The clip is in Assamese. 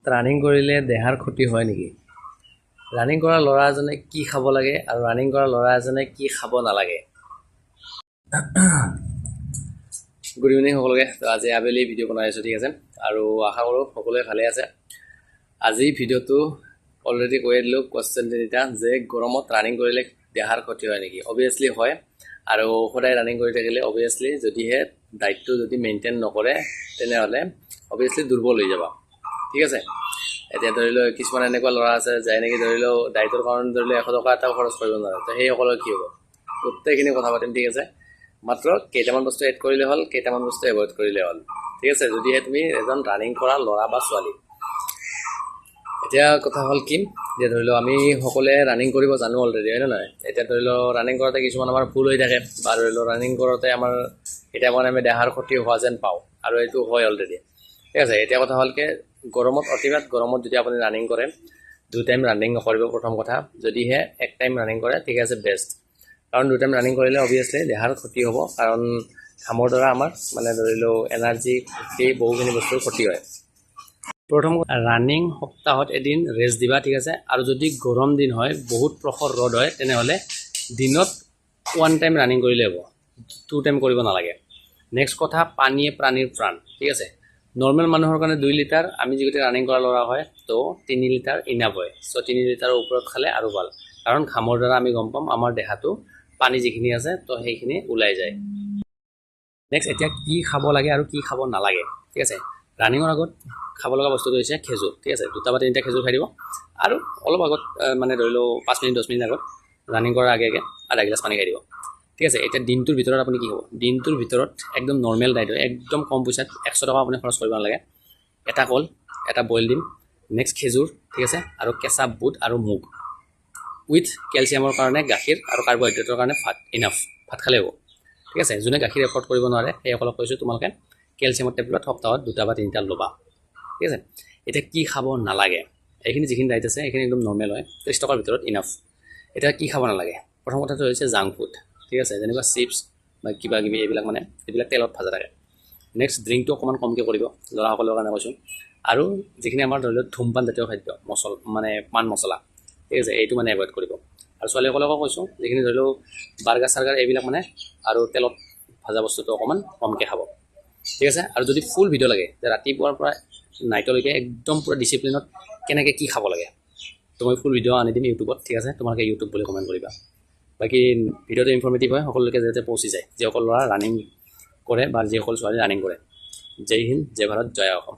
ৰানিং কৰিলে দেহাৰ ক্ষতি হয় নেকি? ৰানিং কৰা ল'ৰা এজনে কি খাব লাগে আৰু ৰানিং কৰা ল'ৰা এজনে কি খাব নালাগে? গুড ইভিনিং সকলোকে। তো আজি আবেলি ভিডিঅ' বনাই আছোঁ, ঠিক আছে, আৰু আশা কৰোঁ সকলোৱে ভালে আছে। আজি ভিডিঅ'টো অলৰেডি কৈ দিলোঁ কুৱেশ্যন তিনিটা, যে গৰমত ৰানিং কৰিলে দেহাৰ ক্ষতি হয় নেকি? অভিয়াছলি হয়, আৰু সদায় ৰানিং কৰি থাকিলে অভিয়াছলি যদিহে ডায়েটটো যদি মেইনটেইন নকৰে তেনেহ'লে অভিয়াছলি দুৰ্বল হৈ যাব, ঠিক আছে। এতিয়া ধৰি লওক কিছুমান এনেকুৱা ল'ৰা আছে যাই নেকি ধৰি লওক ডায়েটৰ কাৰণে ধৰি লওক 100 টকা এটাও খৰচ কৰিব নোৱাৰে, তো সেইসকলৰ কি হ'ব? গোটেইখিনি কথা পাতিম, ঠিক আছে। মাত্ৰ কেইটামান বস্তু এড কৰিলে হ'ল, কেইটামান বস্তু এভইড কৰিলে হ'ল, ঠিক আছে, যদিহে তুমি এজন ৰানিং কৰা ল'ৰা বা ছোৱালী। এতিয়া কথা হ'ল কি, যে ধৰি লওক আমি সকলোৱে ৰানিং কৰিব জানো অলৰেডি, হয় নে নহয়? এতিয়া ধৰি লওক ৰানিং কৰোঁতে কিছুমান আমাৰ ভুল হৈ থাকে, বা ধৰি লওক ৰানিং কৰোঁতে আমাৰ কেতিয়াবা আমি দেহাৰ ক্ষতি হোৱা যেন পাওঁ, আৰু এইটো হয় অলৰেডি, ঠিক আছে। এতিয়া কথা হ'ল কি, গৰমত অতিমাত্ৰা গৰমত যদি আপুনি ৰানিং কৰে, 2 টাইম ৰানিং নকৰিব প্ৰথম কথা। যদিহে 1 টাইম ৰানিং কৰে ঠিক আছে, বেষ্ট। কাৰণ 2 টাইম ৰানিং কৰিলে অভিয়াছলি দেহাৰ ক্ষতি হ'ব, কাৰণ ঘামৰ দ্বাৰা আমাৰ মানে ধৰি লওক এনাৰ্জি, সেই বহুখিনি বস্তুৰ ক্ষতি হয়। প্ৰথম ৰানিং সপ্তাহত এদিন ৰেষ্ট দিবা, ঠিক আছে। আৰু যদি গৰম দিন হয়, বহুত প্ৰখৰ ৰ'দ হয়, তেনেহ'লে দিনত 1 টাইম ৰানিং কৰিলে হ'ব, 2 টাইম কৰিব নালাগে। নেক্সট কথা, পানীয়ে প্ৰাণীৰ প্ৰাণ, ঠিক আছে। নৰ্মেল মানুহৰ কাৰণে 2 লিটাৰ, আমি যদি ৰানিং কৰা ল'ৰা হয় তো 3 লিটাৰ ইনাফ হয়। চ' 3 লিটাৰৰ ওপৰত খালে আৰু ভাল, কাৰণ ঘামৰ দ্বাৰা আমি গম পাম আমাৰ দেহাটো পানী যিখিনি আছে তো সেইখিনি ওলাই যায়। নেক্সট, এতিয়া কি খাব লাগে আৰু কি খাব নালাগে, ঠিক আছে। ৰানিঙৰ আগত খাব লগা বস্তুটো হৈছে খেজুৰ, ঠিক আছে। 2টা বা 3টা খেজুৰ খাই দিব, আৰু অলপ আগত মানে ধৰি লওক 5 মিনিট 10 মিনিট আগত ৰানিং কৰাৰ আগে আগে আধা গিলাচ পানী খাই দিব, ঠিক আছে। এতিয়া দিনটোৰ ভিতৰত আপুনি কি হ'ব? দিনটোৰ ভিতৰত একদম নৰ্মেল ডায়েট হয়, একদম কম পইচাত 100 টকা আপুনি খৰচ কৰিব নালাগে। এটা কল, এটা বইল ডিম, নেক্সট খেজুৰ, ঠিক আছে, আৰু কেঁচা বুট আৰু মুগ, উইথ কেলছিয়ামৰ কাৰণে গাখীৰ, আৰু কাৰ্বহাইড্ৰেটৰ কাৰণে ভাত, ইনাফ ভাত খালে হ'ব, ঠিক আছে। যোনে গাখীৰ এফৰ্ড কৰিব নোৱাৰে সেইসকলক কৈছোঁ, তোমালোকে কেলছিয়ামৰ টেবলেট সপ্তাহত 2টা বা 3টা ল'বা, ঠিক আছে। এতিয়া কি খাব নালাগে? এইখিনি যিখিনি ডায়েট আছে এইখিনি একদম নৰ্মেল হয়, 30 টকাৰ ভিতৰত ইনাফ। এতিয়া কি খাব নালাগে? প্ৰথম কথাটো হৈছে জাংক ফুড, ঠিক আছে, যেনেকুৱা চিপছ বা কিবা কিবি, এইবিলাক মানে এইবিলাক তেলত ভাজা থাকে। নেক্সট, ড্ৰিংকটো অকণমান কমকৈ কৰিব, ল'ৰাসকলৰ কাৰণে কৈছোঁ। আৰু যিখিনি আমাৰ ধৰি লওক ধূমপান জাতীয় খাদ্য, মানে পাণ মছলা, ঠিক আছে, এইটো মানে এভইড কৰিব। আৰু ছোৱালীসকলকো কৈছোঁ, যিখিনি ধৰি লওক বাৰ্গাৰ চাৰ্গাৰ এইবিলাক মানে, আৰু তেলত ভাজা বস্তুটো অকণমান কমকৈ খাব, ঠিক আছে। আৰু যদি ফুল ভিডিঅ' লাগে, যে ৰাতিপুৱাৰ পৰা নাইটলৈকে একদম পূৰা ডিচিপ্লিনত কেনেকৈ কি খাব লাগে, তো মই ফুল ভিডিঅ' আনি দিম ইউটিউবত, ঠিক আছে। তোমালোকে ইউটিউব বুলি কমেণ্ট কৰিবা। বাকী ভিডিঅ'টো ইনফৰ্মেটিভ হয়, সকলোকে যাতে পहुঁচি যায়, যিসকল ল'ৰা ৰানিং কৰে বা যিসকল ছোৱালী ৰানিং কৰে। জয় হিন্দ, জয় ভাৰত, জয় অসম।